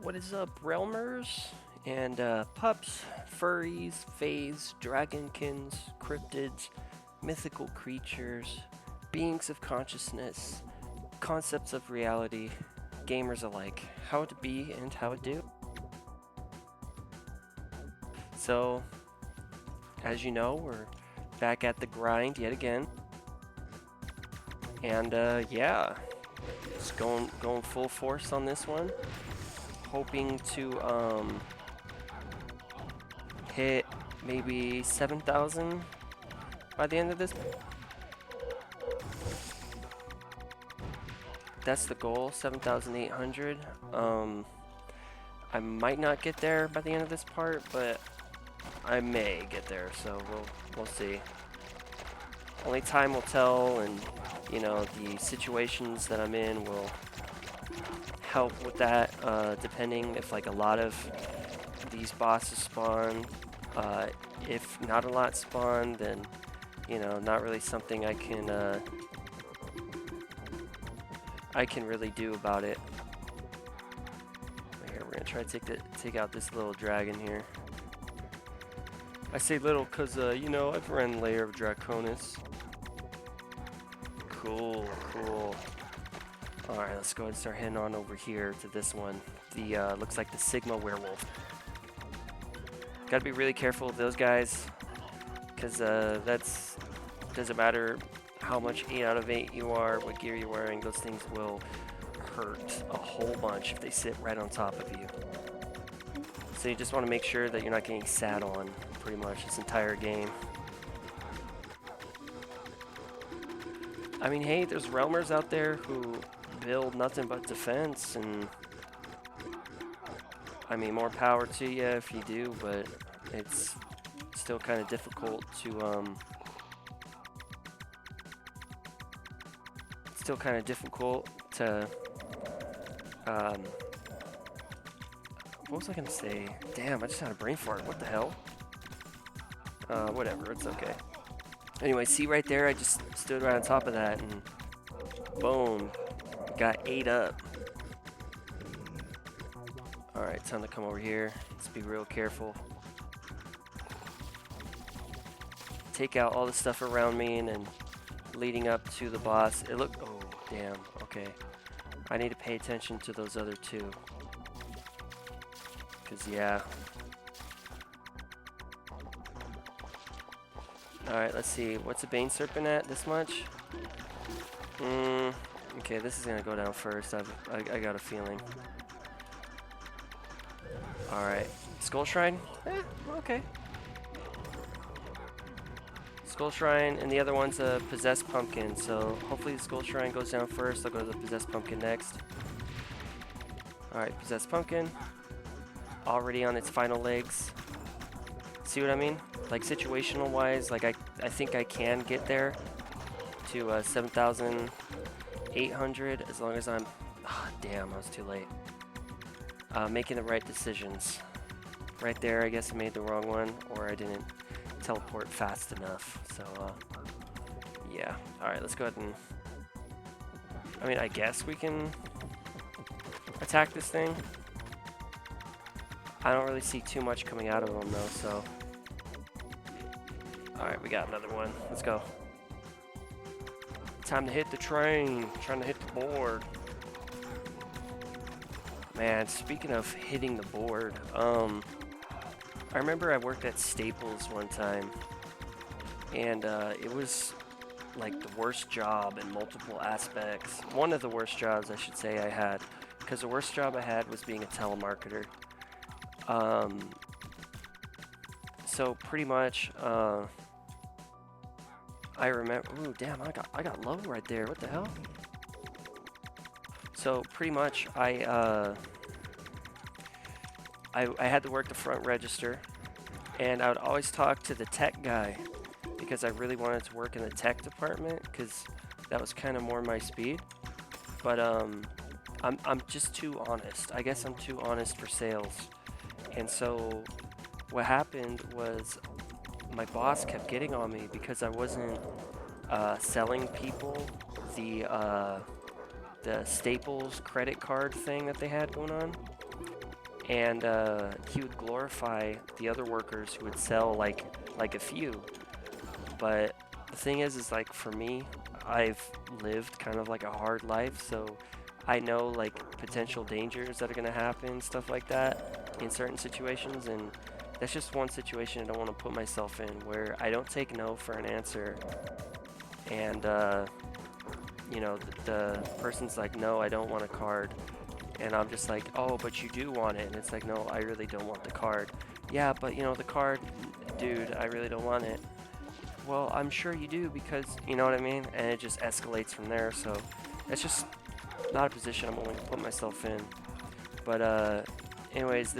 What is up, Realmers and pups, furries, fays, dragonkins, cryptids, mythical creatures, beings of consciousness, concepts of reality, gamers alike, how to be and how to do. So, as you know, we're back at the grind yet again, and yeah, just going full force on this one. Hoping to hit maybe 7,000 by the end of this. That's the goal, 7,800. I might not get there by the end of this part, but I may get there, so we'll see. Only time will tell, and you know, the situations that I'm in will help with that, depending if like a lot of these bosses spawn. If not a lot spawn, then you know, not really something I can really do about it. Here, we're gonna try to take out this little dragon here. I say little because you know, I've run Lair of Draconis. Cool. Alright, let's go ahead and start heading on over here to this one. The looks like the Sigma Werewolf. Gotta be really careful of those guys, because doesn't matter how much 8 out of 8 you are, what gear you're wearing, those things will hurt a whole bunch if they sit right on top of you. So you just want to make sure that you're not getting sat on pretty much this entire game. I mean, hey, there's Realmers out there who build nothing but defense, and I mean, more power to you if you do, but it's still kind of difficult to what was I gonna say? Damn, I just had a brain fart. What the hell? Whatever, it's okay. Anyway, see right there, I just stood right on top of that and boom, got 8 up. Alright, time to come over here. Let's be real careful. Take out all the stuff around me and then leading up to the boss. Oh, damn, okay. I need to pay attention to those other two. Because, yeah. Alright, let's see. What's a Bane Serpent at? This much? Okay, this is gonna go down first. I got a feeling. Alright. Skull Shrine? Okay. Skull Shrine, and the other one's a Possessed Pumpkin, so hopefully the Skull Shrine goes down first. I'll go to the Possessed Pumpkin next. Alright, Possessed Pumpkin. Already on its final legs. See what I mean? Like, situational wise, like I think I can get there to 7,800 as long as I'm... Oh, damn, I was too late. Making the right decisions. Right there, I guess I made the wrong one, or I didn't teleport fast enough. So, yeah. Alright, let's go ahead and... I mean, I guess we can attack this thing. I don't really see too much coming out of them, though, so... Alright, we got another one. Let's go. Time to hit the train. Trying to hit the board. Man, speaking of hitting the board, I remember I worked at Staples one time, and it was like the worst job in multiple aspects. One of the worst jobs, I should say, I had, because the worst job I had was being a telemarketer. So pretty much, I remember. Ooh, damn! I got low right there. What the hell? So pretty much, I had to work the front register, and I would always talk to the tech guy because I really wanted to work in the tech department because that was kind of more my speed. But I'm just too honest. I guess I'm too honest for sales, and so what happened was my boss kept getting on me because I wasn't selling people the Staples credit card thing that they had going on. and he would glorify the other workers who would sell like a few. But the thing is like for me, I've lived kind of like a hard life, so I know like potential dangers that are gonna happen, stuff like that in certain situations, and that's just one situation I don't want to put myself in where I don't take no for an answer, and you know, the person's like, no, I don't want a card, and I'm just like, oh, but you do want it, and it's like, no, I really don't want the card. Yeah, but you know, the card, dude, I really don't want it. Well, I'm sure you do because, you know what I mean? And it just escalates from there, so it's just not a position I'm willing to put myself in. But anyways,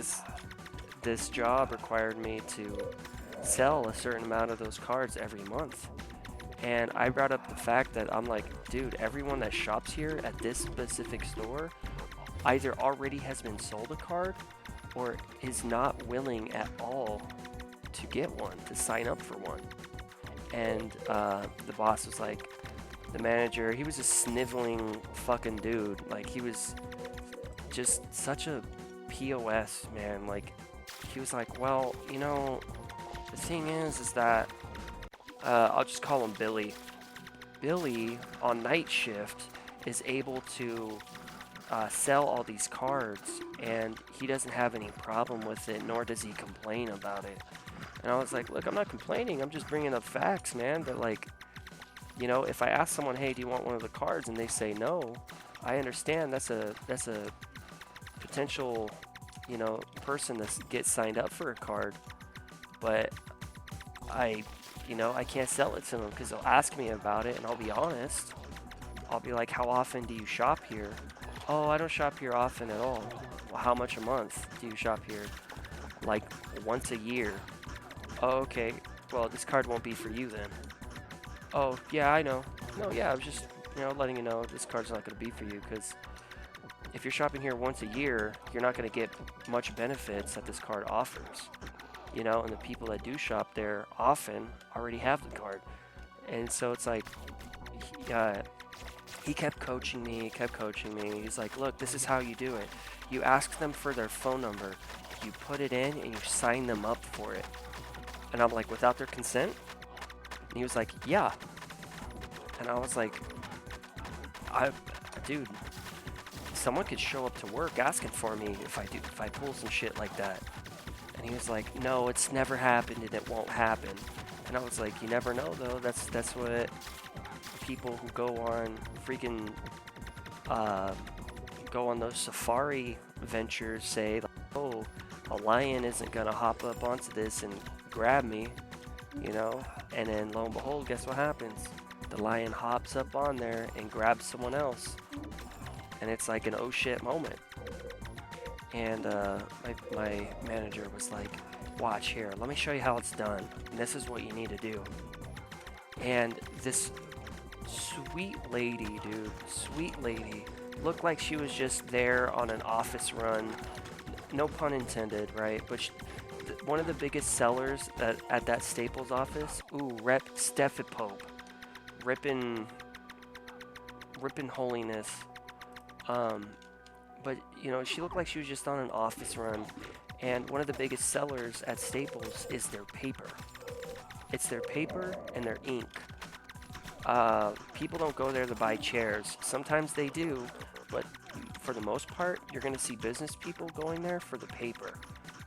this job required me to sell a certain amount of those cards every month. And I brought up the fact that I'm like, dude, everyone that shops here at this specific store either already has been sold a card or is not willing at all to get one, to sign up for one. And the boss was like, the manager, he was a sniveling fucking dude. Like, he was just such a POS, man. Like, he was like, well, you know, the thing is that, I'll just call him Billy. Billy, on night shift, is able to sell all these cards, and he doesn't have any problem with it, nor does he complain about it. And I was like, look, I'm not complaining, I'm just bringing up facts, man. But like, you know, if I ask someone, hey, do you want one of the cards, and they say no, I understand that's a potential, you know, person that gets signed up for a card, but I can't sell it to them because they'll ask me about it, and I'll be honest. I'll be like, how often do you shop here? Oh, I don't shop here often at all. Well, how much a month do you shop here? Like once a year. Oh, okay. Well, this card won't be for you then. Oh, yeah, I know. No, yeah, I was just, you know, letting you know this card's not going to be for you because if you're shopping here once a year, you're not going to get much benefits that this card offers. You know, and the people that do shop there often already have the card. And so it's like, he kept coaching me. He's like, look, this is how you do it. You ask them for their phone number, you put it in, and you sign them up for it. And I'm like, without their consent? And he was like, yeah. And I was like, dude, someone could show up to work asking for me if I pull some shit like that. And he was like, no, it's never happened and it won't happen. And I was like, you never know though. That's what people who go on freaking go on those safari ventures say, like, oh, a lion isn't gonna hop up onto this and grab me, you know? And then lo and behold, guess what happens? The lion hops up on there and grabs someone else. And it's like an oh shit moment. And my manager was like, watch here, let me show you how it's done. And this is what you need to do. And this sweet lady, dude, sweet lady, looked like she was just there on an office run. No pun intended, right? But one of the biggest sellers at that Staples office, rep Steffi Pope. Rippin' holiness. But, you know, she looked like she was just on an office run. And one of the biggest sellers at Staples is their paper. It's their paper and their ink. People don't go there to buy chairs. Sometimes they do, but for the most part, you're going to see business people going there for the paper.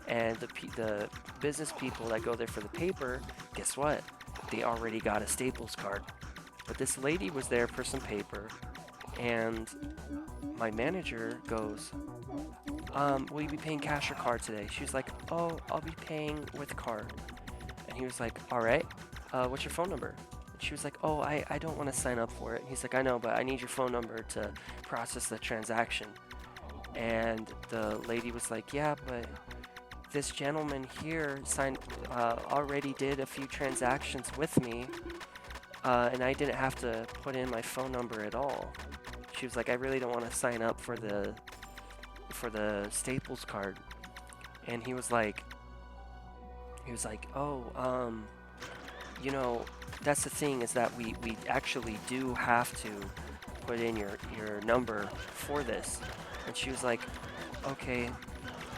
And the business people that go there for the paper, guess what? They already got a Staples card. But this lady was there for some paper, and my manager goes, will you be paying cash or card today? She was like, oh, I'll be paying with card. And he was like, all right, what's your phone number? And she was like, oh, I don't want to sign up for it. And he's like, I know, but I need your phone number to process the transaction. And the lady was like, yeah, but this gentleman here already did a few transactions with me, and I didn't have to put in my phone number at all. She was like, I really don't want to sign up for the Staples card. And he was like, oh, you know, that's the thing, is that we actually do have to put in your number for this. And she was like, okay,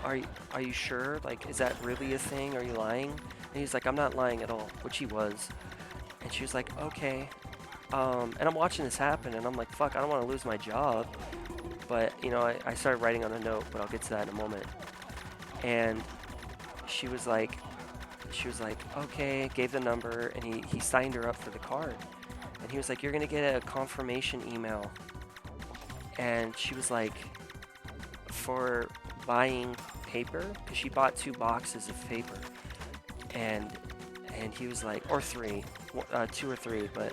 are you sure? Like, is that really a thing? Are you lying? And he's like, I'm not lying at all, which he was. And she was like, okay. And I'm watching this happen, and I'm like, fuck, I don't want to lose my job. But, you know, I started writing on a note, but I'll get to that in a moment. And she was like, okay, gave the number, and he signed her up for the card. And he was like, you're going to get a confirmation email. And she was like, for buying paper, because she bought 2 boxes of paper. And he was like, or 3, 2 or 3, but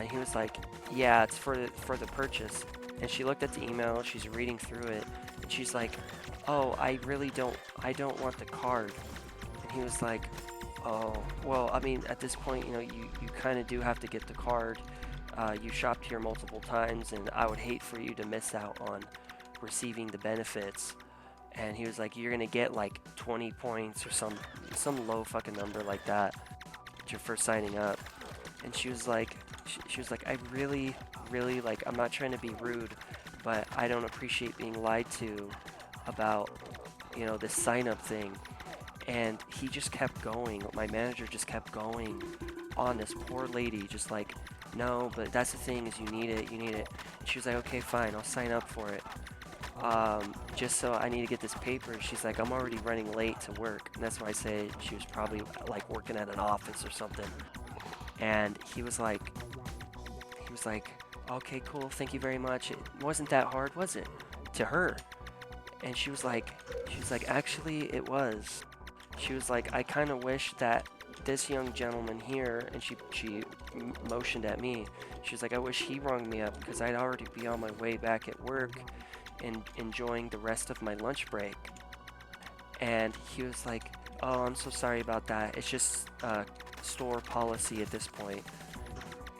he was like, yeah, it's for the purchase. And she looked at the email, she's reading through it, and she's like, oh, I don't want the card. And he was like, oh, well, I mean, at this point, you know, you kind of do have to get the card. You shopped here multiple times, and I would hate for you to miss out on receiving the benefits. And he was like, you're gonna get like 20 points or some low fucking number like that for signing up. And she was like, I really, like, I'm not trying to be rude, but I don't appreciate being lied to about, you know, this sign up thing. And he just kept going. My manager just kept going on this poor lady, just like, no, but that's the thing, is you need it. And she was like, okay, fine, I'll sign up for it. Just so I need to get this paper. She's like, I'm already running late to work. And that's why I say she was probably like working at an office or something. And he was like, okay, cool, thank you very much. It wasn't that hard, was it? To her. And she was like, actually, it was. She was like, I kind of wish that this young gentleman here, and she motioned at me. She was like, I wish he rung me up, because I'd already be on my way back at work and enjoying the rest of my lunch break. And he was like, oh, I'm so sorry about that. It's just store policy at this point.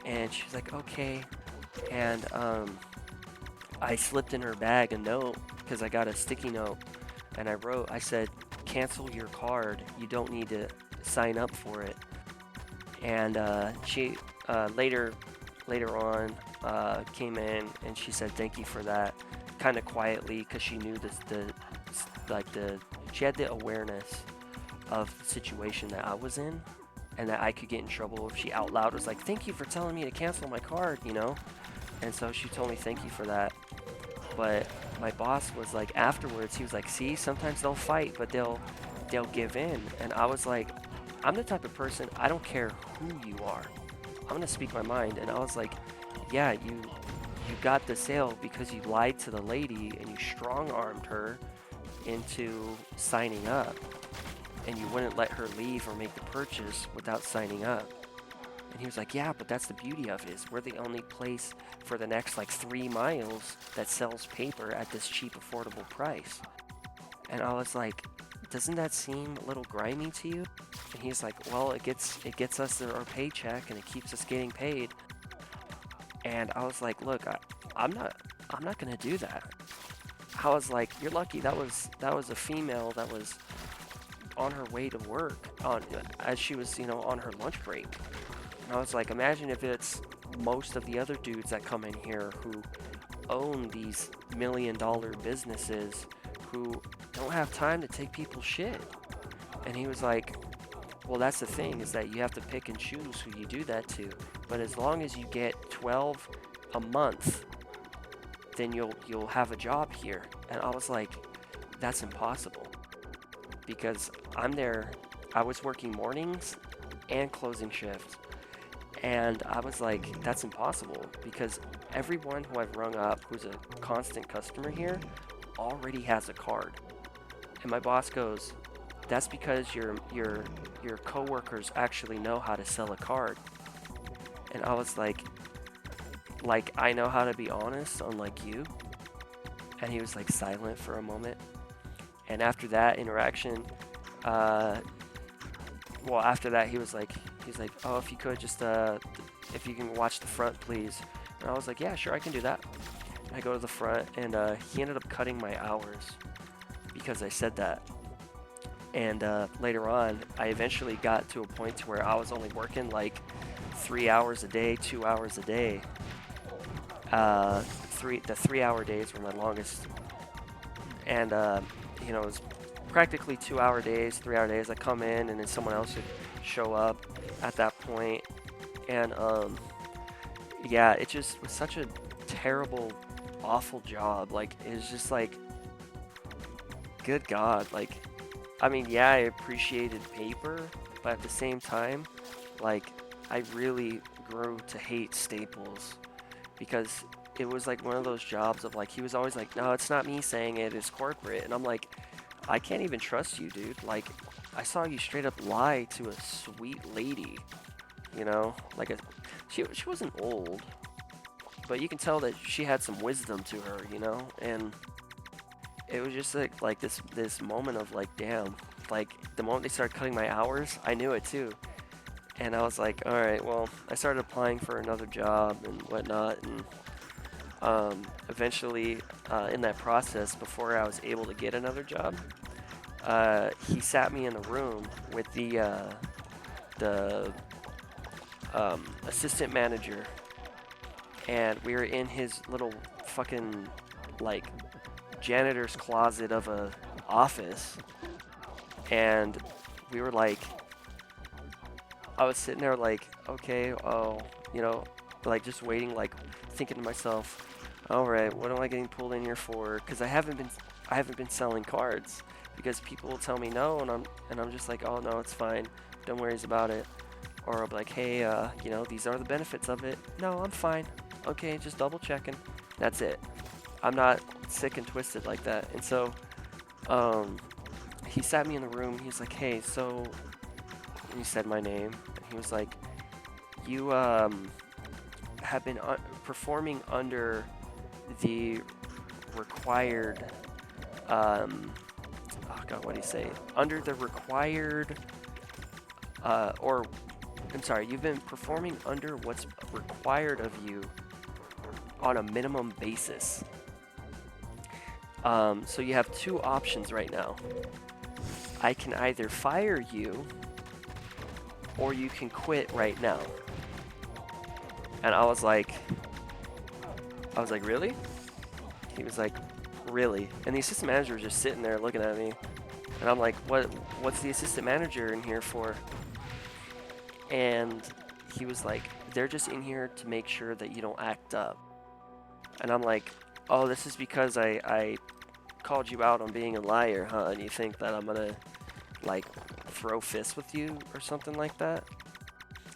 And she was like, okay. And I slipped in her bag a note, because I got a sticky note, and I said, cancel your card. You don't need to sign up for it. And she later on and she said thank you for that, kind of quietly, because she knew she had the awareness of the situation that I was in, and that I could get in trouble if she out loud was like, thank you for telling me to cancel my card, you know. And so she told me thank you for that. But my boss was like, afterwards, he was like, see, sometimes they'll fight, but they'll give in. And I was like, I'm the type of person, I don't care who you are, I'm gonna speak my mind. And I was like, yeah, you got the sale because you lied to the lady and you strong-armed her into signing up, and you wouldn't let her leave or make the purchase without signing up. And he was like, yeah, but that's the beauty of it, is we're the only place for the next like 3 miles that sells paper at this cheap, affordable price. And I was like, doesn't that seem a little grimy to you? And he's like, well, it gets us our paycheck, and it keeps us getting paid. And I was like, look, I'm not gonna do that. I was like, you're lucky that was a female that was on her way to work as she was, you know, on her lunch break. And I was like, imagine if it's most of the other dudes that come in here who own these $1 million businesses who don't have time to take people's shit. And he was like, well, that's the thing, is that you have to pick and choose who you do that to. But as long as you get 12 a month, then you'll have a job here. And I was like, that's impossible, because I was working mornings and closing shifts. And I was like, that's impossible, because everyone who I've rung up who's a constant customer here already has a card. And my boss goes, that's because your coworkers actually know how to sell a card. And I was like, I know how to be honest, unlike you. And he was like silent for a moment. And after that interaction, after that, he's like, oh, if you could just, if you can watch the front, please. And I was like, yeah, sure, I can do that. And I go to the front, and he ended up cutting my hours because I said that. And later on, I eventually got to a point to where I was only working like 3 hours a day, 2 hours a day. The 3 hour days were my longest. And you know, it was practically 2-hour days, 3-hour days. I come in and then someone else would show up at that point. And yeah, it just was such a terrible, awful job. Like, it was just like, good God. Like, I mean, yeah, I appreciated paper, but at the same time, like, I really grew to hate Staples because it was like one of those jobs of like, he was always like, no, it's not me saying it, it's corporate. And I'm like, I can't even trust you, dude. Like, I saw you straight up lie to a sweet lady, you know? Like, she wasn't old, but you can tell that she had some wisdom to her, you know? And it was just like this moment of like, damn. Like, the moment they started cutting my hours, I knew it too. And I was like, all right, well, I started applying for another job and whatnot, and eventually, in that process, before I was able to get another job, he sat me in a room with the assistant manager, and we were in his little fucking like janitor's closet of a office, and we were like, I was sitting there like, okay, oh, you know, like just waiting, like thinking to myself, all right, what am I getting pulled in here for? Because I haven't been selling cards because people will tell me no, and I'm just like, oh no, it's fine, don't worry about it. Or I'll be like, hey, you know, these are the benefits of it. No, I'm fine. Okay, just double checking. That's it. I'm not sick and twisted like that. And so, he sat me in the room. He was like, hey, so, and he said my name. And he was like, you have been performing under the required, oh God, what did he say? Under the required, or, I'm sorry, you've been performing under what's required of you on a minimum basis. So you have two options right now. I can either fire you or you can quit right now. And I was like, really? He was like, really? And the assistant manager was just sitting there looking at me. And I'm like, what's the assistant manager in here for? And he was like, they're just in here to make sure that you don't act up. And I'm like, oh, this is because I called you out on being a liar, huh? And you think that I'm gonna, like, throw fists with you or something like that?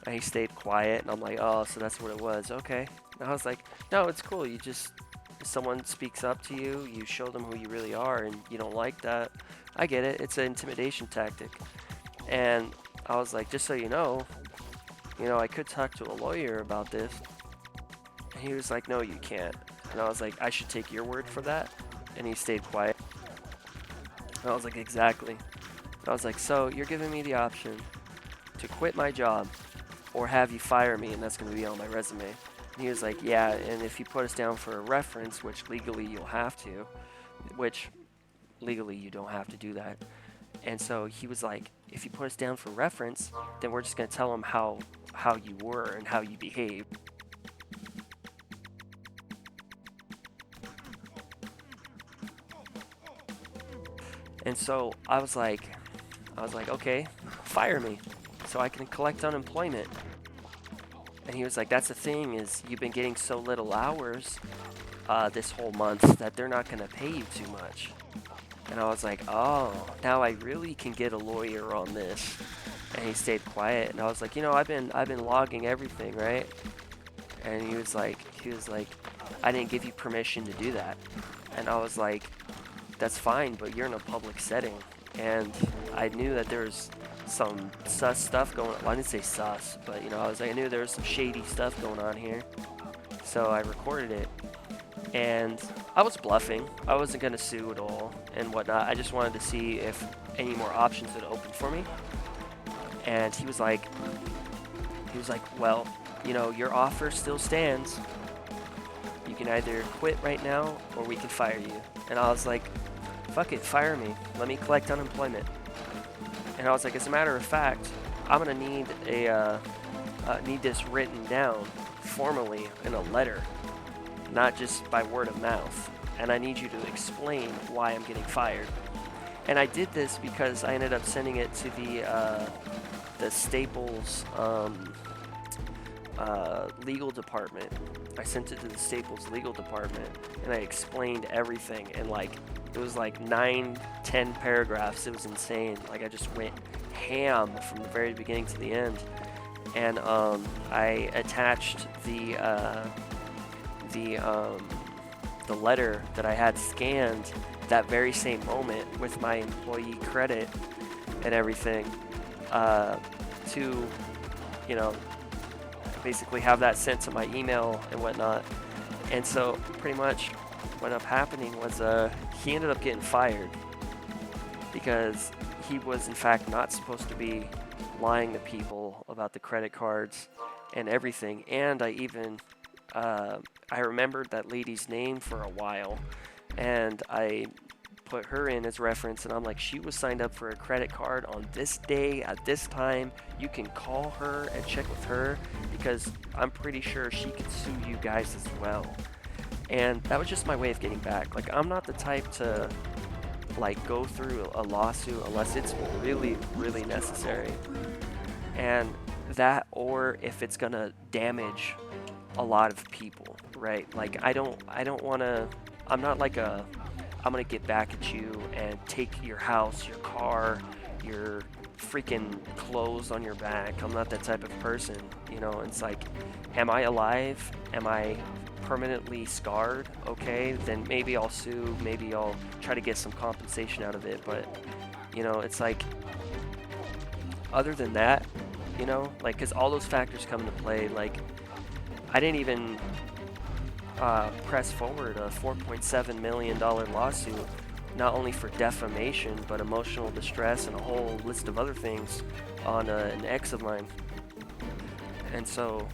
And he stayed quiet, and I'm like, oh, so that's what it was, okay. And I was like, no, it's cool, you just, if someone speaks up to you, you show them who you really are, and you don't like that. I get it, it's an intimidation tactic. And I was like, just so you know, I could talk to a lawyer about this. And he was like, no, you can't. And I was like, I should take your word for that? And he stayed quiet. And I was like, exactly. And I was like, so you're giving me the option to quit my job or have you fire me, and that's going to be on my resume. And he was like, yeah, and if you put us down for a reference, which legally you'll have to, which legally you don't have to do that. And so he was like, if you put us down for reference, then we're just going to tell them how you were and how you behaved. And so I was like, okay, fire me so I can collect unemployment. And he was like, that's the thing, is you've been getting so little hours this whole month that they're not going to pay you too much. And I was like, oh, now I really can get a lawyer on this. And he stayed quiet. And I was like, I've been logging everything, right? And he was like, I didn't give you permission to do that. And I was like, that's fine, but you're in a public setting. And I knew that there was some sus stuff going on. Well, I didn't say sus, but I knew there was some shady stuff going on here. So I recorded it. And I was bluffing. I wasn't going to sue at all and whatnot. I just wanted to see if any more options would open for me. And he was like, well, your offer still stands. You can either quit right now or we can fire you. And I was like, fuck it, fire me. Let me collect unemployment. And I was like, as a matter of fact, I'm going to need this written down formally in a letter, not just by word of mouth. And I need you to explain why I'm getting fired. And I did this because I ended up sending it to the Staples legal department. I sent it to the Staples legal department, and I explained everything. And like, it was like 9-10 paragraphs. It was insane. Like, I just went ham from the very beginning to the end. And I attached the letter that I had scanned that very same moment with my employee credit and everything to, you know, basically have that sent to my email and whatnot. And so pretty much what ended up happening was he ended up getting fired because he was in fact not supposed to be lying to people about the credit cards and everything. And I even I remembered that lady's name for a while, and I put her in as reference, and I'm like, she was signed up for a credit card on this day at this time. You can call her and check with her because I'm pretty sure she could sue you guys as well. And that was just my way of getting back. Like, I'm not the type to like go through a lawsuit unless it's really, really necessary. And that, or if it's gonna damage a lot of people, right? Like, I don't want to, I'm not like I'm gonna get back at you and take your house, your car, your freaking clothes on your back. I'm not that type of person, you know. It's like, am I alive? Am I permanently scarred? Okay, then maybe I'll sue, maybe I'll try to get some compensation out of it. But, you know, it's like, other than that, you know, like, because all those factors come into play. Like, I didn't even press forward a $4.7 million lawsuit, not only for defamation, but emotional distress and a whole list of other things on an ex of mine. And so,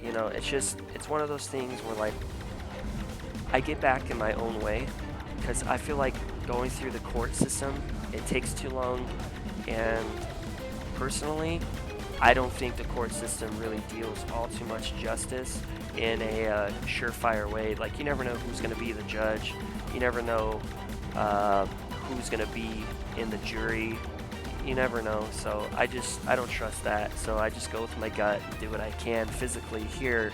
you know, it's one of those things where, like, I get back in my own way, because I feel like going through the court system, it takes too long, and personally, I don't think the court system really deals all too much justice in a surefire way. Like, you never know who's going to be the judge. You never know who's going to be in the jury. You never know. So I don't trust that. So I just go with my gut and do what I can physically here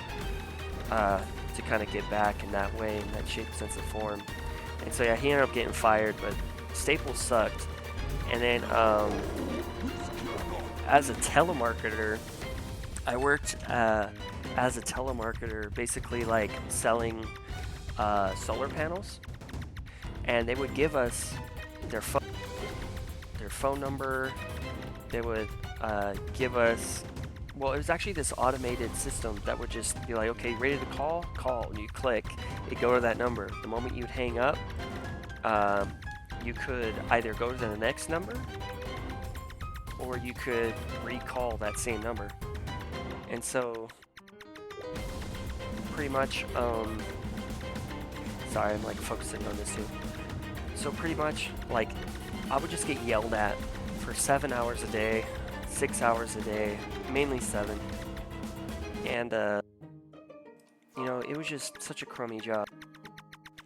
to kind of get back in that way, in that shape, sense, of form. And so yeah, he ended up getting fired, but Staples sucked. And then as a telemarketer, I worked as a telemarketer, basically like selling solar panels, and they would give us their phone number. They would give us, well, it was actually this automated system that would just be like, okay, ready to call, and you click, it'd go to that number. The moment you'd hang up, you could either go to the next number, or you could recall that same number. And so pretty much, sorry, I'm like focusing on this too. So pretty much, like, I would just get yelled at for 7 hours a day, 6 hours a day, mainly 7. And, you know, it was just such a crummy job.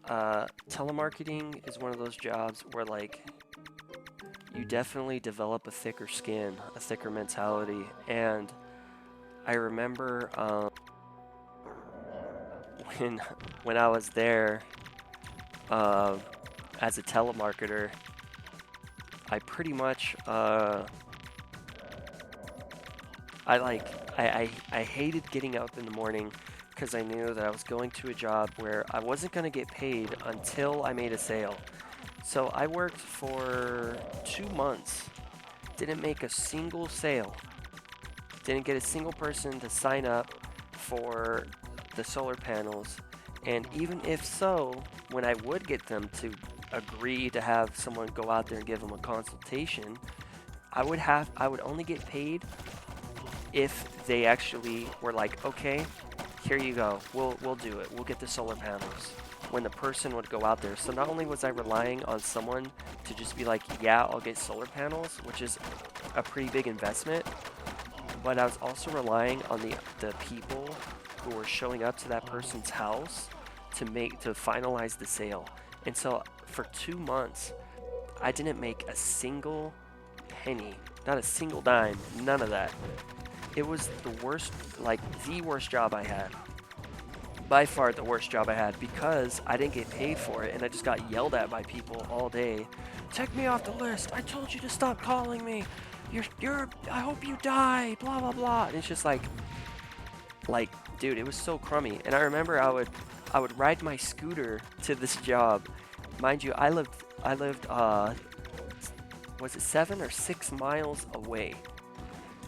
Telemarketing is one of those jobs where, like, you definitely develop a thicker skin, a thicker mentality. And I remember when I was there as a telemarketer, I pretty much I hated getting up in the morning, because I knew that I was going to a job where I wasn't going to get paid until I made a sale. So I worked for 2 months, didn't make a single sale, didn't get a single person to sign up for the solar panels. And even if so, when I would get them to agree to have someone go out there and give them a consultation, I would only get paid if they actually were like, okay, here you go, we'll do it, we'll get the solar panels, when the person would go out there. So not only was I relying on someone to just be like, yeah, I'll get solar panels, which is a pretty big investment, but I was also relying on the people who were showing up to that person's house to finalize the sale. And so for 2 months, I didn't make a single penny, not a single dime, none of that. It was the worst, like the worst job I had. By far the worst job I had, because I didn't get paid for it and I just got yelled at by people all day. Take me off the list. I told you to stop calling me. I hope you die, blah, blah, blah. And it's just like, dude, it was so crummy. And I remember I would ride my scooter to this job. Mind you, I lived, was it 7 or 6 miles away?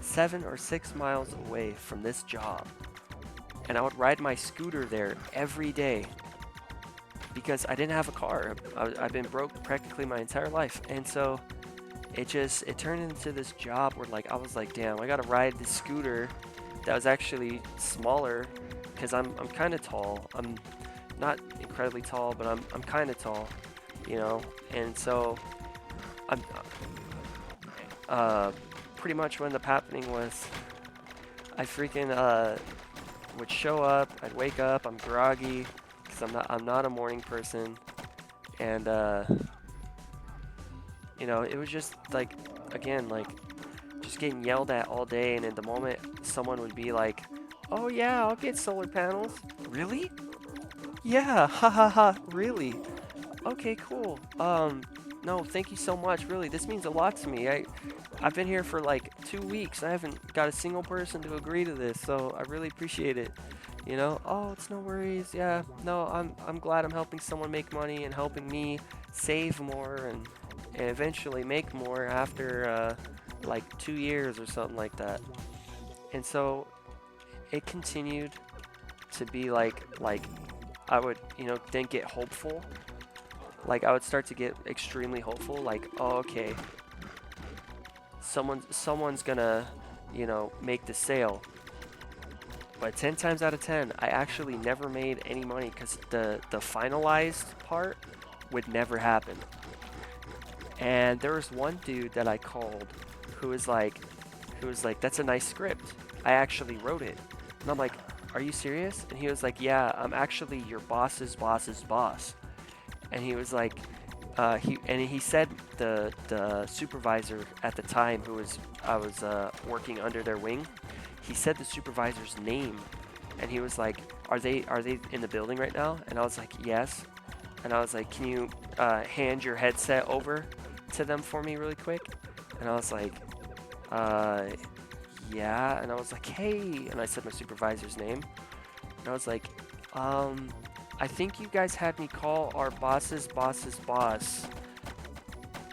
7 or 6 miles away from this job. And I would ride my scooter there every day because I didn't have a car. I've been broke practically my entire life. And so it turned into this job where like, I was like, damn, I gotta ride this scooter that was actually smaller because I'm kind of tall. I'm not incredibly tall, but I'm kind of tall, you know? And so I'm pretty much what ended up happening was I freaking would show up, I'd wake up, I'm groggy because I'm not a morning person, and you know, it was just like, again, like just getting yelled at all day. And in the moment someone would be like, oh yeah, I'll get solar panels. Really? Yeah, ha ha ha, really? Okay, cool. No, thank you so much, really, this means a lot to me. I've been here for like 2 weeks. I haven't got a single person to agree to this, so I really appreciate it. You know, oh, it's no worries. Yeah, no, I'm glad I'm helping someone make money and helping me save more and eventually make more after like 2 years or something like that. And so it continued to be like I would, you know, then get hopeful. Like I would start to get extremely hopeful, like, oh, okay, someone's gonna, you know, make the sale. But 10 times out of 10, I actually never made any money because the finalized part would never happen. And there was one dude that I called who was like, that's a nice script. I actually wrote it. And I'm like, are you serious? And he was like, yeah, I'm actually your boss's boss's boss. And he was like, he said the supervisor at the time I was working under their wing. He said the supervisor's name, and he was like, are they in the building right now? And I was like, yes. And I was like, can you hand your headset over to them for me really quick? And I was like, yeah. And I was like, hey, and I said my supervisor's name. And I was like, I think you guys had me call our boss's boss's boss.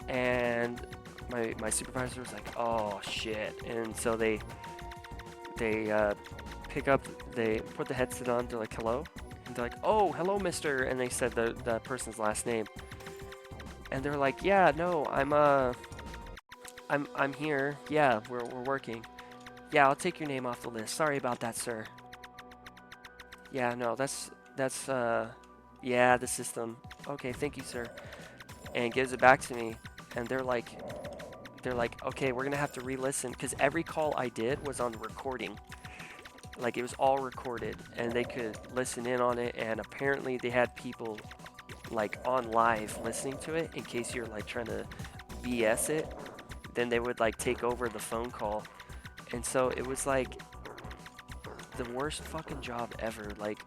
And my supervisor was like, oh shit. And so they pick up, they put the headset on, they're like, hello? And they're like, oh, hello, mister. And they said the person's last name. And they're like, yeah, no, I'm here. Yeah, we're working. Yeah, I'll take your name off the list. Sorry about that, sir. Yeah, no, that's yeah, the system. Okay, thank you, sir. And gives it back to me. And they're like, okay, we're gonna have to re-listen because every call I did was on recording. Like it was all recorded, and they could listen in on it. And apparently, they had people like on live listening to it in case you're like trying to BS it. Then they would like take over the phone call, and so it was like the worst fucking job ever. Like,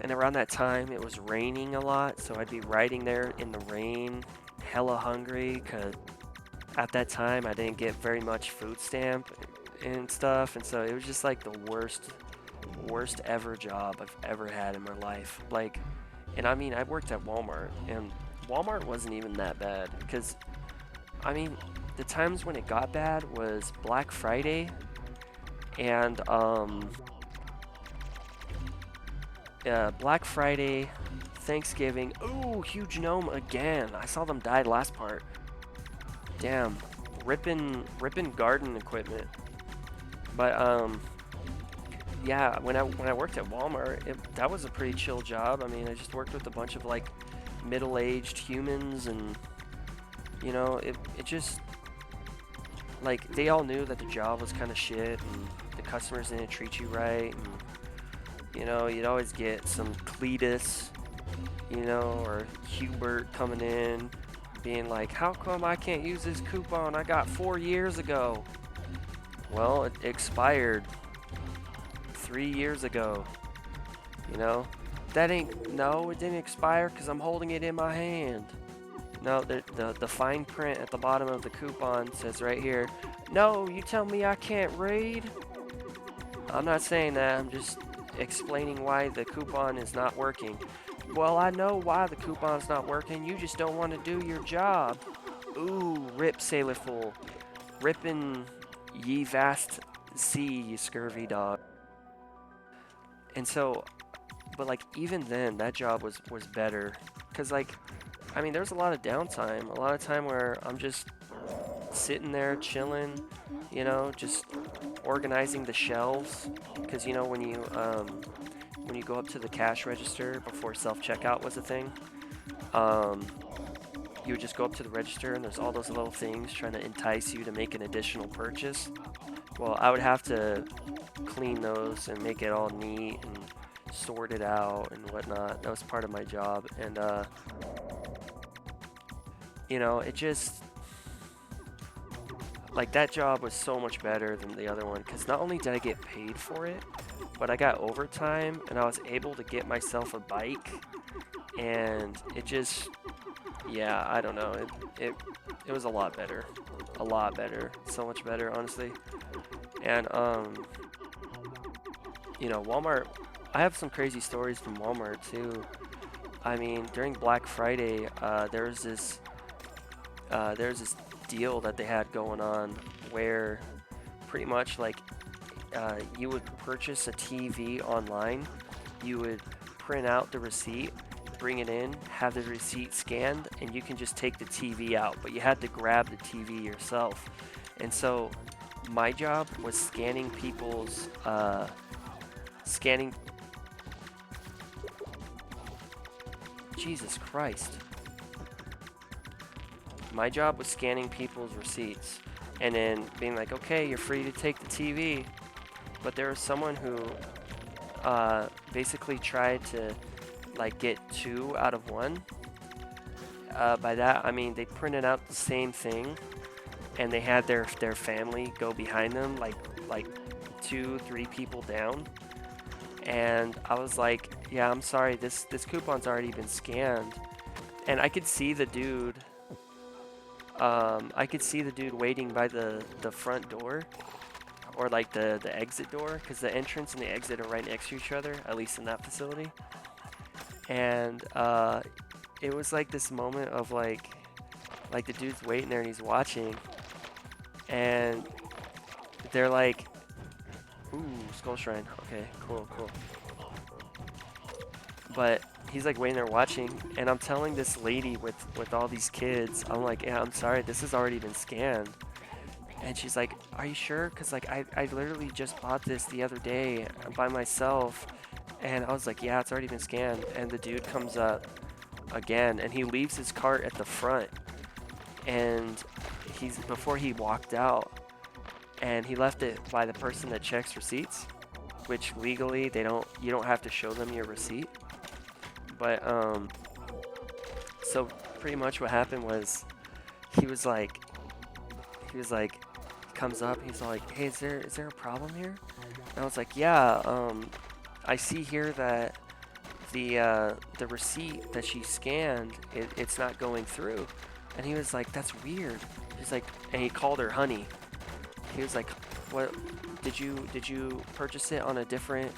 and around that time it was raining a lot, so I'd be riding there in the rain, hella hungry, cause at that time I didn't get very much food stamp and stuff, and so it was just like the worst ever job I've ever had in my life. Like, and I mean, I worked at Walmart, and Walmart wasn't even that bad, because I mean, the times when it got bad was Black Friday and Black Friday, Thanksgiving. Ooh, huge gnome again. I saw them die last part. Damn, ripping garden equipment. But yeah, when I worked at Walmart, that was a pretty chill job. I mean, I just worked with a bunch of like middle-aged humans, and you know, it just like they all knew that the job was kind of shit, and the customers didn't treat you right, and you know, you'd always get some Cletus, you know, or Hubert coming in being like, how come I can't use this coupon I got 4 years ago? Well, it expired 3 years ago, you know? No, it didn't expire because I'm holding it in my hand. No, the fine print at the bottom of the coupon says right here, no, you tell me I can't read? I'm not saying that, I'm just explaining why the coupon is not working. Well, I know why the coupon's not working, you just don't want to do your job. Ooh, rip Sailor Fool. Rippin' ye vast sea, you scurvy dog. And so, but like even then, that job was better. Cause like, I mean, there's a lot of downtime. A lot of time where I'm just sitting there chilling, you know, just organizing the shelves. Cause you know when you go up to the cash register before self-checkout was a thing, you would just go up to the register and there's all those little things trying to entice you to make an additional purchase. Well, I would have to clean those and make it all neat and sort it out and whatnot. That was part of my job. And, you know, it just, like, that job was so much better than the other one because not only did I get paid for it, but I got overtime and I was able to get myself a bike. And it just, yeah, I don't know. It was a lot better. A lot better. So much better, honestly. And, you know, Walmart, I have some crazy stories from Walmart, too. I mean, during Black Friday, there's this deal that they had going on where pretty much, like, you would purchase a TV online, you would print out the receipt, bring it in, have the receipt scanned, and you can just take the TV out, but you had to grab the TV yourself. And so my job was scanning people's Jesus Christ. My job was scanning people's receipts and then being like, okay, you're free to take the TV. But there was someone who basically tried to like get 2 out of 1. By that I mean they printed out the same thing and they had their family go behind them like 2-3 people down. And I was like, yeah, I'm sorry, this coupon's already been scanned. And I could see the dude waiting by the front door or like the exit door, because the entrance and the exit are right next to each other, at least in that facility. And it was like this moment of like the dude's waiting there and he's watching, and they're like, ooh, Skull Shrine, okay, cool. But he's like waiting there watching, and I'm telling this lady with all these kids, I'm like, yeah, I'm sorry, this has already been scanned. And she's like, are you sure? Because like I literally just bought this the other day by myself. And I was like, yeah, it's already been scanned. And the dude comes up again and he leaves his cart at the front. And before he walked out, and he left it by the person that checks receipts, which legally you don't have to show them your receipt. But so pretty much what happened was he comes up, he's like, hey, is there a problem here? And I was like, yeah, I see here that the receipt that she scanned, it's not going through. And he was like, that's weird. He's like, and he called her honey. He was like, what, did you purchase it on a different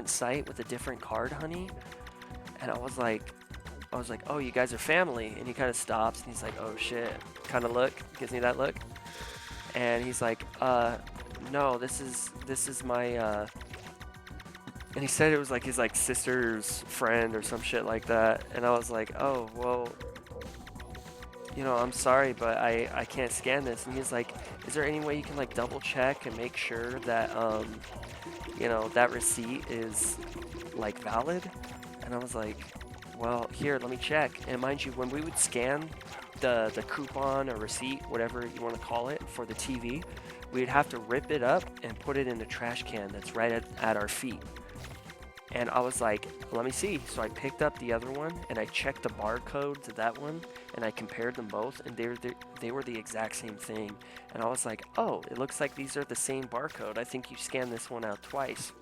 site with a different card, honey? And I was like, oh, you guys are family. And he kind of stops and he's like, oh shit, kind of look, gives me that look. And he's like, no, this is my, and he said it was like his like sister's friend or some shit like that. And I was like, oh, well, you know, I'm sorry, but I can't scan this. And he's like, is there any way you can like double check and make sure that, you know, that receipt is like valid? And I was like, well, here, let me check. And mind you, when we would scan the coupon or receipt, whatever you want to call it, for the TV, we'd have to rip it up and put it in a trash can that's right at our feet. And I was like, let me see. So I picked up the other one and I checked the barcode to that one and I compared them both, and they were the exact same thing. And I was like, oh, it looks like these are the same barcode. I think you scanned this one out twice.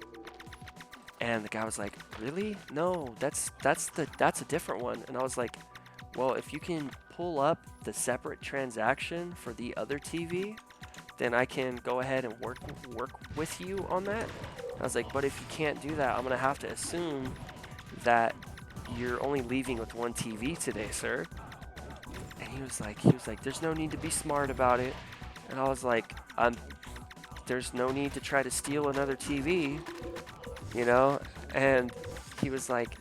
And the guy was like, really? No, that's a different one. And I was like, well, if you can pull up the separate transaction for the other TV, then I can go ahead and work with you on that. I was like, but if you can't do that, I'm gonna have to assume that you're only leaving with one TV today, sir. And he was like, there's no need to be smart about it. And I was like, there's no need to try to steal another TV, you know? And he was like,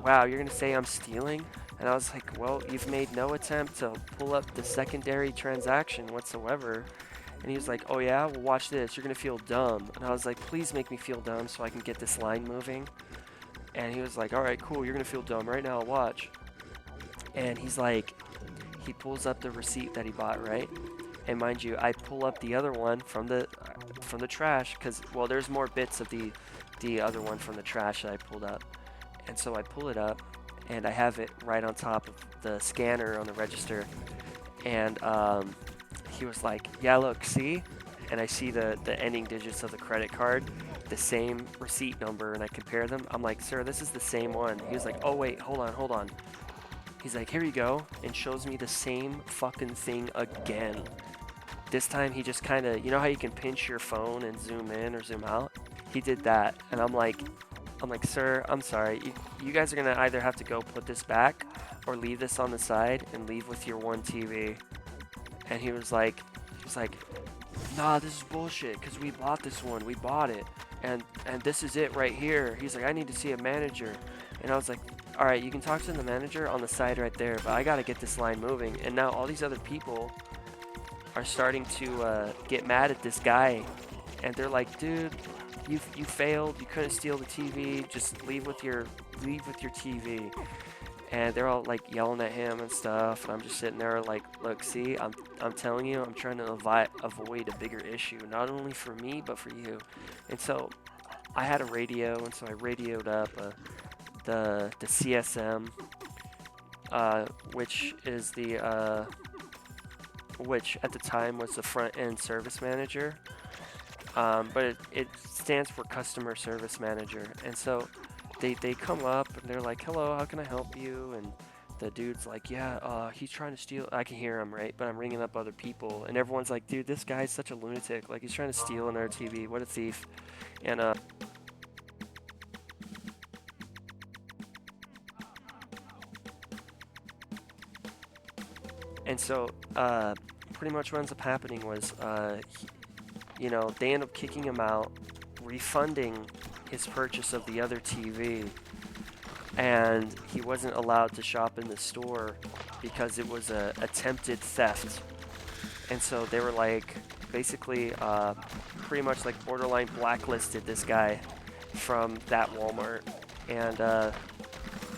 wow, you're gonna say I'm stealing? And I was like, well, you've made no attempt to pull up the secondary transaction whatsoever. And he was like, oh yeah, well watch this, you're gonna feel dumb. And I was like, please make me feel dumb so I can get this line moving. And he was like, all right, cool, you're gonna feel dumb right now, watch. And he's like, he pulls up the receipt that he bought, right? And mind you, I pull up the other one from the trash, because, well, there's more bits of the other one from the trash that I pulled up. And so I pull it up, and I have it right on top of the scanner on the register. And he was like, yeah, look, see? And I see the ending digits of the credit card, the same receipt number, and I compare them. I'm like, sir, this is the same one. He was like, oh, wait, hold on. He's like, here you go, and shows me the same fucking thing again. This time he just kind of, you know how you can pinch your phone and zoom in or zoom out? He did that, and I'm like, sir, I'm sorry. You guys are gonna either have to go put this back or leave this on the side and leave with your one TV. And he was like, nah, this is bullshit, because we bought this one. We bought it. And this is it right here. He's like, I need to see a manager. And I was like, all right, you can talk to the manager on the side right there, but I got to get this line moving. And now all these other people are starting to get mad at this guy. And they're like, dude, you failed. You couldn't steal the TV. Just leave with your TV. And they're all like yelling at him and stuff, and I'm just sitting there like, look, see, I'm telling you, I'm trying to avoid a bigger issue, not only for me but for you. And so I had a radio, and so I radioed up the CSM, which is which at the time was the front end service manager, but it stands for customer service manager. And so they come up and they're like, hello, how can I help you? And the dude's like, yeah, he's trying to steal. I can hear him, right? But I'm ringing up other people, and everyone's like, dude, this guy's such a lunatic. Like, he's trying to steal another TV. What a thief. And so pretty much what ends up happening was, you know, they end up kicking him out, refunding his purchase of the other TV, and he wasn't allowed to shop in the store because it was a attempted theft. And so they were like, basically, pretty much like borderline blacklisted this guy from that Walmart. And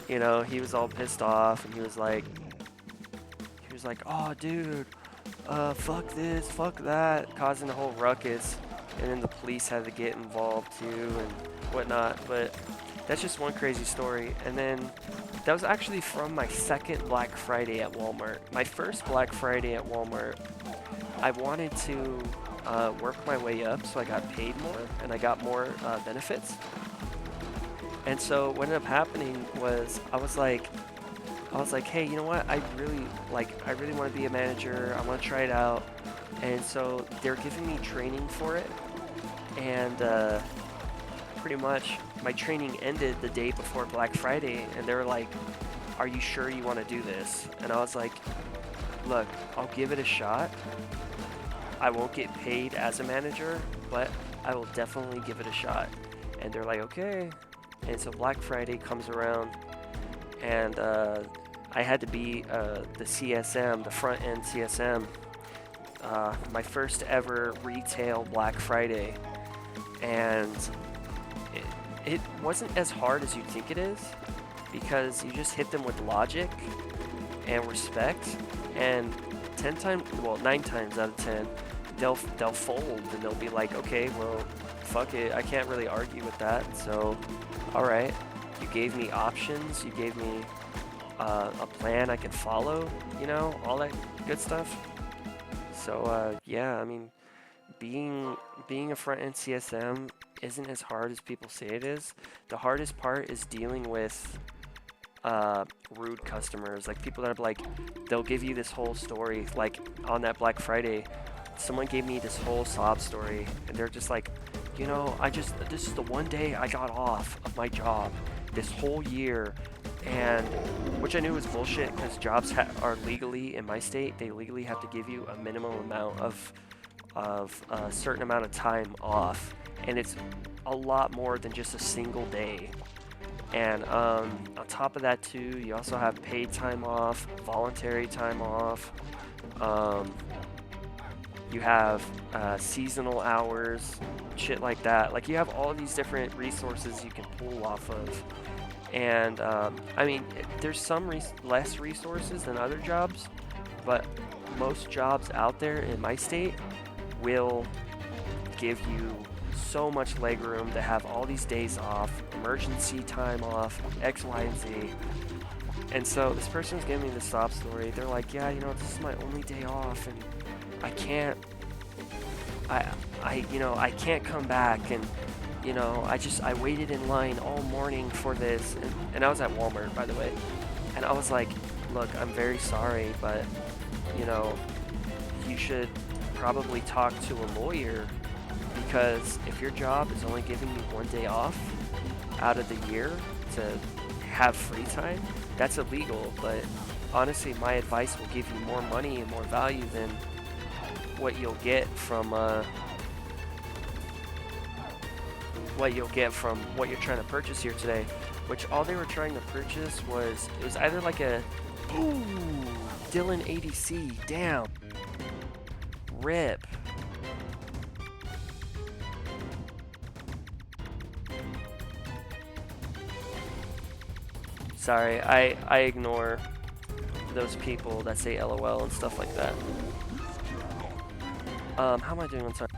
you know, he was all pissed off, and he was like, oh dude, fuck this, fuck that, causing a whole ruckus. And then the police had to get involved too and whatnot. But that's just one crazy story. And then that was actually from my second Black Friday at Walmart. My first Black Friday at Walmart, I wanted to work my way up, so I got paid more and I got more benefits. And so what ended up happening was I was like, hey, you know what? I really want to be a manager. I want to try it out. And so they're giving me training for it. And pretty much my training ended the day before Black Friday, and they were like, are you sure you want to do this? And I was like, look, I'll give it a shot. I won't get paid as a manager, but I will definitely give it a shot. And they're like, okay. And so Black Friday comes around, and I had to be the CSM, the front end CSM, my first ever retail Black Friday. And it wasn't as hard as you think it is, because you just hit them with logic and respect, and 9 times out of 10 they'll fold, and they'll be like, okay, well, fuck it, I can't really argue with that. So, all right, you gave me options, you gave me a plan I can follow, you know, all that good stuff. So yeah, I mean, being a front-end CSM isn't as hard as people say it is. The hardest part is dealing with rude customers, like people that are like, they'll give you this whole story. Like on that Black Friday, someone gave me this whole sob story, and they're just like, you know, this is the one day I got off of my job this whole year, and which I knew was bullshit, because jobs are legally, in my state, they legally have to give you a minimum amount of a certain amount of time off, and it's a lot more than just a single day. And on top of that too, you also have paid time off, voluntary time off, you have seasonal hours, shit like that. Like, you have all these different resources you can pull off of. And I mean, there's some less resources than other jobs, but most jobs out there in my state will give you so much leg room to have all these days off, emergency time off, X, Y, and Z. And so this person's giving me this sob story. They're like, yeah, you know, this is my only day off, and I can't, I can't come back, and you know, I waited in line all morning for this, and I was at Walmart, by the way, and I was like, look, I'm very sorry, but you know, you should probably talk to a lawyer, because if your job is only giving you one day off out of the year to have free time, that's illegal. But honestly, my advice will give you more money and more value than what you'll get from what you're trying to purchase here today. Which all they were trying to purchase was, it was either like a, ooh, Dylan ADC, damn, rip. Sorry, I ignore those people that say LOL and stuff like that. How am I doing on time?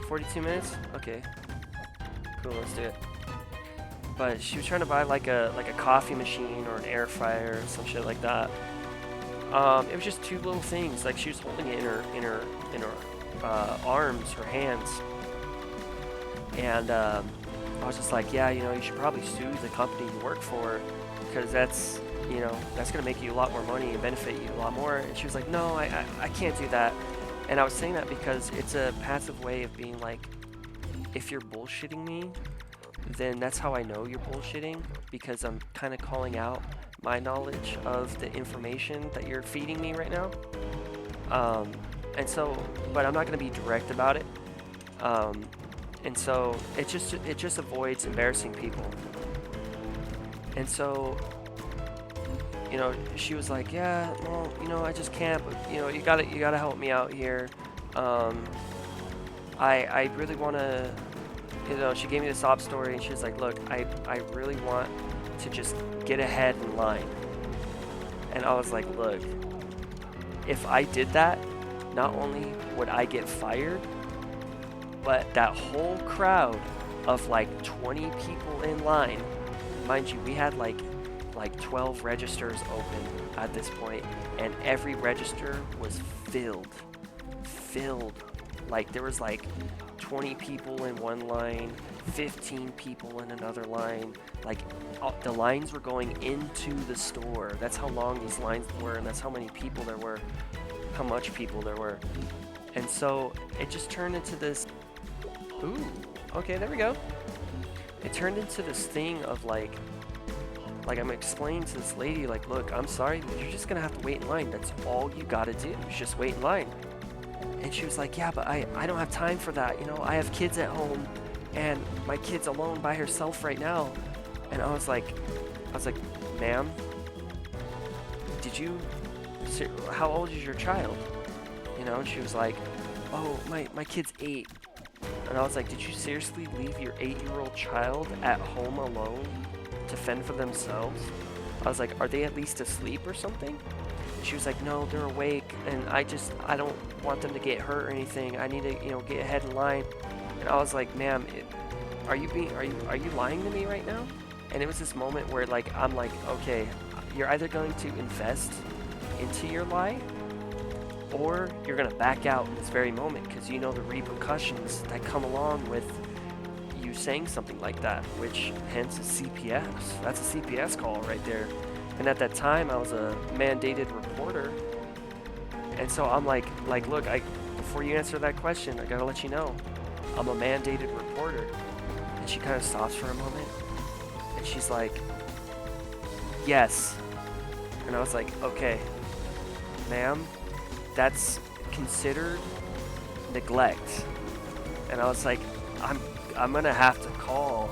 42 minutes? Okay. Cool, let's do it. But she was trying to buy like a coffee machine or an air fryer or some shit like that. It was just two little things. Like, she was holding it in her arms, her hands. And I was just like, yeah, you know, you should probably sue the company you work for, because that's, you know, that's going to make you a lot more money and benefit you a lot more. And she was like, no, I can't do that. And I was saying that because it's a passive way of being like, if you're bullshitting me, then that's how I know you're bullshitting, because I'm kind of calling out my knowledge of the information that you're feeding me right now. And so, but I'm not going to be direct about it. And so it just avoids embarrassing people. And so, you know, she was like, yeah, well, you know, I just can't, but you know, you gotta help me out here. I really want to, you know, she gave me the sob story, and she was like, look, I really want to just get ahead in line. And I was like, look, if I did that, not only would I get fired, but that whole crowd of like 20 people in line, mind you, we had like 12 registers open at this point, and every register was filled. Like, there was like 20 people in one line, 15 people in another line. Like, the lines were going into the store. That's how long these lines were, and that's how many people there were, how much people there were. And so it just turned into this, ooh, okay, there we go. It turned into this thing of like I'm explaining to this lady, like, look, I'm sorry, but you're just gonna have to wait in line. That's all you gotta do, is just wait in line. And she was like, yeah, but I don't have time for that. You know, I have kids at home, and my kid's alone by herself right now. And I was like, ma'am, how old is your child? You know, and she was like, oh, my kid's 8. And I was like, did you seriously leave your 8-year-old child at home alone to fend for themselves? I was like, are they at least asleep or something? She was like, no, they're awake, and I don't want them to get hurt or anything. I need to, you know, get ahead in line. And I was like, ma'am, are you lying to me right now? And it was this moment where, like, I'm like, okay, you're either going to invest into your lie, or you're gonna back out in this very moment, because you know the repercussions that come along with you saying something like that, which hence is CPS. That's a CPS call right there. And at that time, I was a mandated reporter. And so I'm like, look, before you answer that question, I gotta let you know, I'm a mandated reporter. And she kind of stops for a moment. And she's like, yes. And I was like, okay, ma'am, that's considered neglect. And I was like, I'm gonna have to call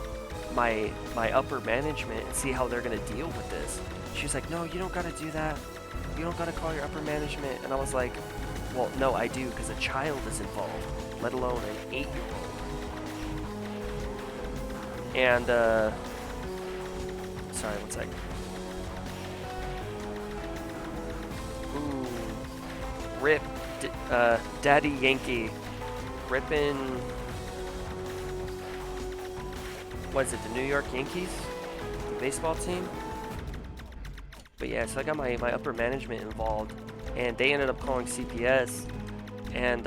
my upper management and see how they're gonna deal with this. She was like, no, you don't gotta do that. You don't gotta call your upper management. And I was like, well, no, I do, because a child is involved, let alone an 8-year-old. And, sorry, one second. Ooh, rip, Daddy Yankee, ripping, what is it, the New York Yankees, the baseball team? But yeah, so I got my upper management involved, and they ended up calling CPS, and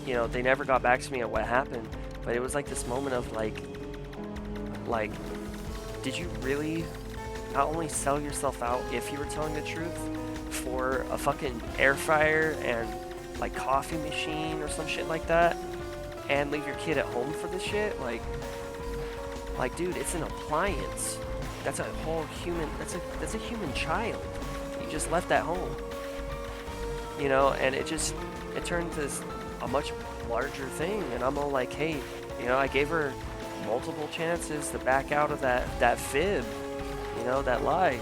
you know, they never got back to me on what happened. But it was like this moment of like, did you really not only sell yourself out if you were telling the truth for a fucking air fryer and like coffee machine or some shit like that, and leave your kid at home for this shit? Like dude, it's an appliance. That's a whole human, that's a human child. You just left at home. You know, and it turned to a much larger thing, and I'm all like, hey, you know, I gave her multiple chances to back out of that fib, you know, that lie.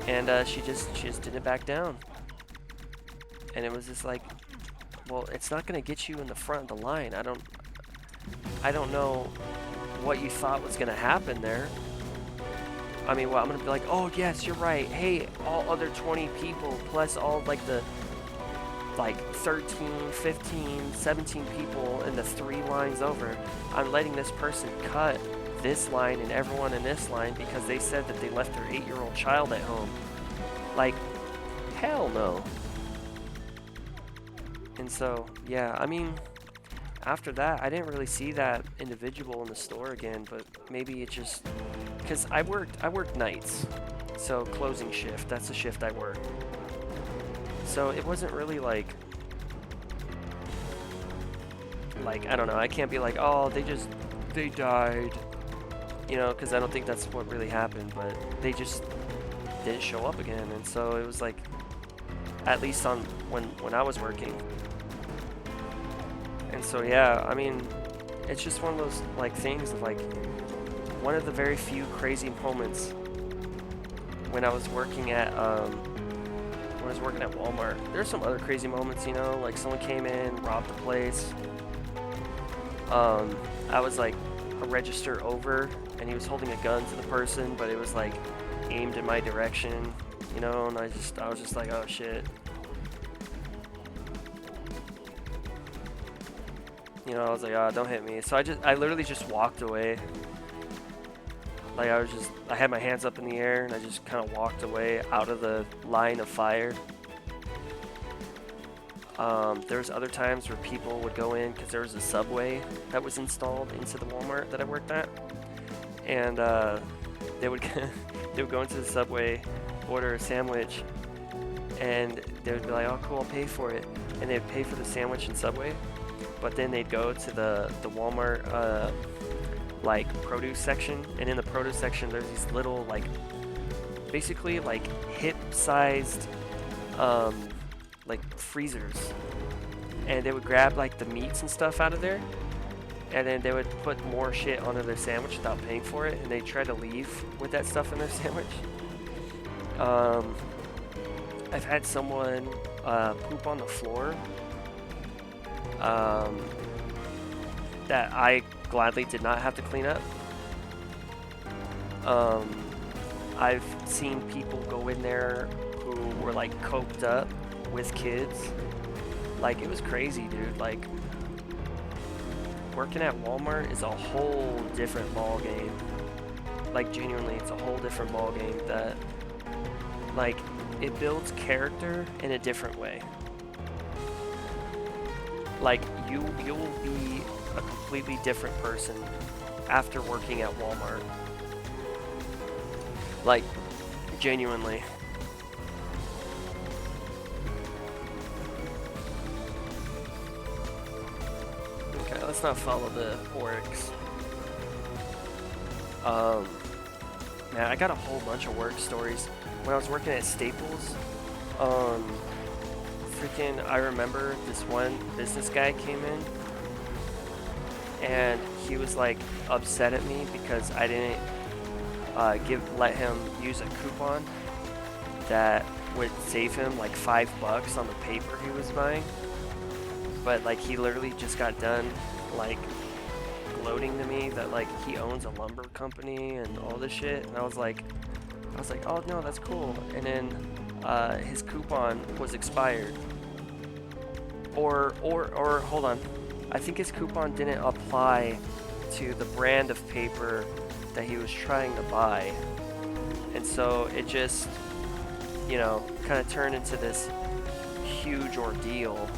And she just didn't back down. And it was just like, well, it's not gonna get you in the front of the line. I don't know what you thought was gonna happen there. I mean, well, I'm gonna be like, oh yes, you're right. Hey, all other 20 people plus all like the 13, 15, 17 people in the 3 lines over, I'm letting this person cut this line and everyone in this line because they said that they left their 8-year-old child at home. Like, hell no. And so, yeah, I mean, after that, I didn't really see that individual in the store again, but maybe it just, because I worked nights, so closing shift, that's the shift I worked. So it wasn't really like, I don't know, I can't be like, oh, they died, you know, because I don't think that's what really happened, but they just didn't show up again. And so it was like, at least on when I was working. And so yeah, I mean, it's just one of those like things of like, one of the very few crazy moments when I was working at Walmart. There's some other crazy moments, you know, like someone came in, robbed the place. I was like a register over, and he was holding a gun to the person, but it was like aimed in my direction, you know, and I was just like, oh shit. You know, I was like, oh, don't hit me. So I literally just walked away. Like I had my hands up in the air, and I just kind of walked away out of the line of fire. There's other times where people would go in, because there was a subway that was installed into the Walmart that I worked at, and they would go into the subway, order a sandwich, and they would be like, oh cool, I'll pay for it, and they'd pay for the sandwich in Subway, but then they'd go to the Walmart like produce section, and in the produce section there's these little like basically like hip-sized like freezers, and they would grab like the meats and stuff out of there, and then they would put more shit onto their sandwich without paying for it, and they try to leave with that stuff in their sandwich. I've had someone poop on the floor that I gladly did not have to clean up. I've seen people go in there who were like coked up with kids. Like, it was crazy, dude. Like, working at Walmart is a whole different ball game. Like, genuinely, it's a whole different ball game that, like, it builds character in a different way. Like, you will be a completely different person after working at Walmart. Like, genuinely. Okay, let's not follow the oryx. Man, I got a whole bunch of work stories. When I was working at Staples, freaking, I remember this one business guy came in, and he was like upset at me because I didn't let him use a coupon that would save him like $5 on the paper he was buying. But like, he literally just got done like gloating to me that like he owns a lumber company and all this shit, and I was like, oh no, that's cool. And then his coupon was expired, or hold on, I think his coupon didn't apply to the brand of paper that he was trying to buy, and so it just, you know, kind of turned into this huge ordeal.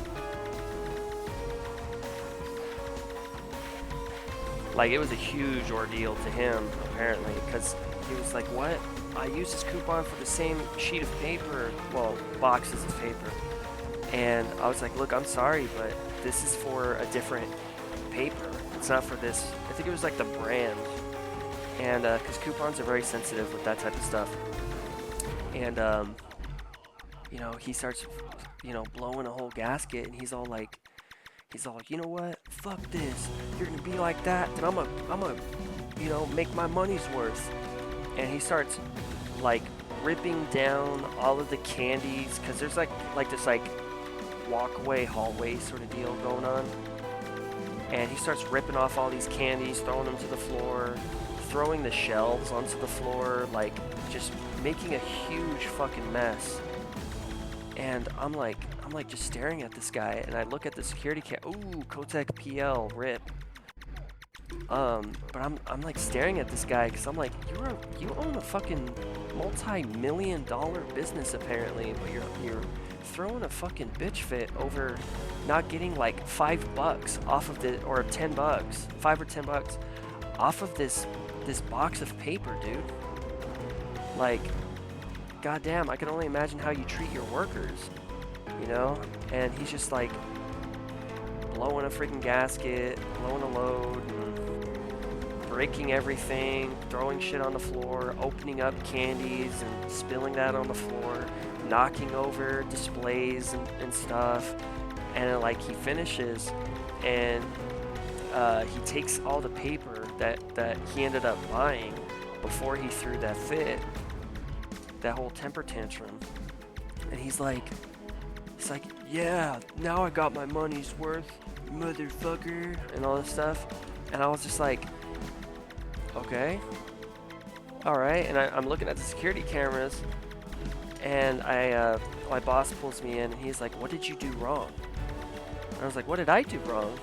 Like, it was a huge ordeal to him, apparently, because he was like, what? I used this coupon for the same sheet of paper, well, boxes of paper. And I was like, look, I'm sorry, but this is for a different paper. It's not for this. I think it was like the brand. And, because coupons are very sensitive with that type of stuff. And, you know, he starts, you know, blowing a whole gasket, and he's all like, you know what? Fuck this. You're gonna be like that, then I'm gonna, you know, make my money's worth. And he starts like ripping down all of the candies, because there's like this like walkway, hallway sort of deal going on. And he starts ripping off all these candies, throwing them to the floor, throwing the shelves onto the floor, like just making a huge fucking mess. And I'm like just staring at this guy, and I look at the security cam. Ooh, Kotek PL, rip. But I'm like staring at this guy, because I'm like, you own a fucking multi-million-dollar business apparently, but you're throwing a fucking bitch fit over not getting like $5 off of the, or $10, $5 or $10 off of this box of paper, dude. Like, goddamn, I can only imagine how you treat your workers, you know? And he's just like blowing a freaking gasket, blowing a load, and breaking everything, throwing shit on the floor, opening up candies and spilling that on the floor, knocking over displays and stuff. And like, he finishes, and he takes all the paper that he ended up buying before he threw that fit, that whole temper tantrum, and he's like, yeah, now I got my money's worth, motherfucker, and all this stuff. And I was just like, okay, all right. And I'm looking at the security cameras, and my boss pulls me in, and he's like, what did you do wrong? And I was like, what did I do wrong?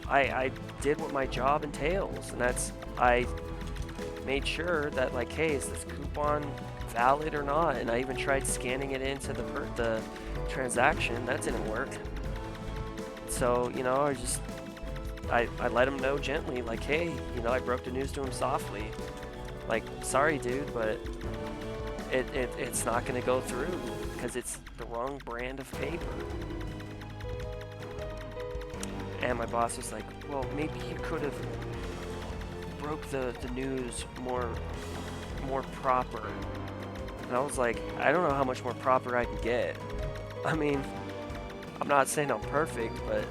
I did what my job entails, and that's, I made sure that, like, hey, is this coupon valid or not? And I even tried scanning it into the transaction. That didn't work. So, you know, I let him know gently, like, hey, you know, I broke the news to him softly, like, sorry dude, but it's not gonna go through because it's the wrong brand of paper. And my boss was like, well, maybe you could have broke the news more proper. And I was like, I don't know how much more proper I can get. I mean, I'm not saying I'm perfect, but,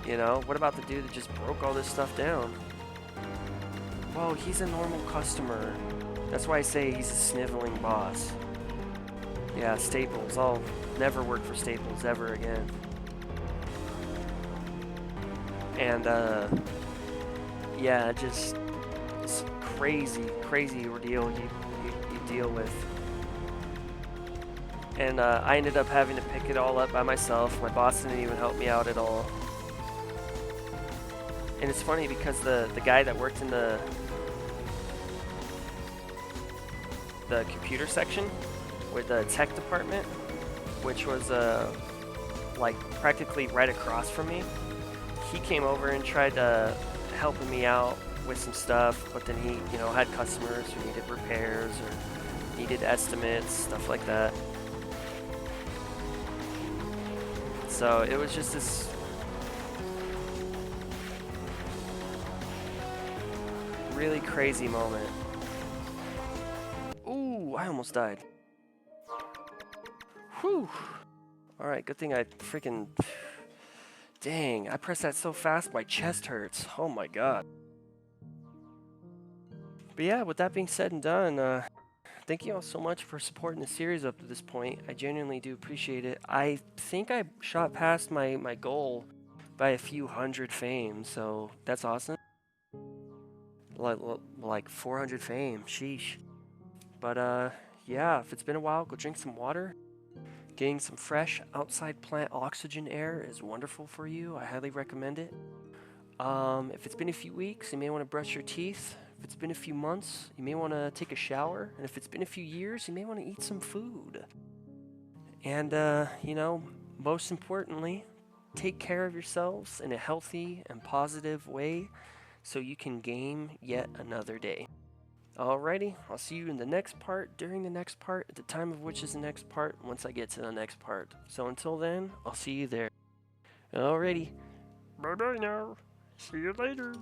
you know, what about the dude that just broke all this stuff down? Well, he's a normal customer. That's why I say he's a sniveling boss. Yeah, Staples. I'll never work for Staples ever again. And, yeah, just, it's crazy ordeal you deal with. And I ended up having to pick it all up by myself. My boss didn't even help me out at all. And it's funny because the guy that worked in the computer section with the tech department, which was like practically right across from me, he came over and tried to helping me out with some stuff, but then he, you know, had customers who needed repairs or needed estimates, stuff like that. So it was just this really crazy moment. Ooh, I almost died. Whew. Alright, good thing I freaking... Dang, I pressed that so fast my chest hurts. Oh my god. But yeah, with that being said and done, thank you all so much for supporting the series up to this point. I genuinely do appreciate it. I think I shot past my goal by a few hundred fame, so that's awesome. Like 400 fame, sheesh. But yeah, if it's been a while, go drink some water. Getting some fresh outside plant oxygen air is wonderful for you. I highly recommend it. If it's been a few weeks, you may want to brush your teeth. If it's been a few months, you may want to take a shower. And if it's been a few years, you may want to eat some food. And, you know, most importantly, take care of yourselves in a healthy and positive way so you can game yet another day. Alrighty, I'll see you in the next part, during the next part, at the time of which is the next part, once I get to the next part. So until then, I'll see you there. Alrighty, bye-bye now. See you later.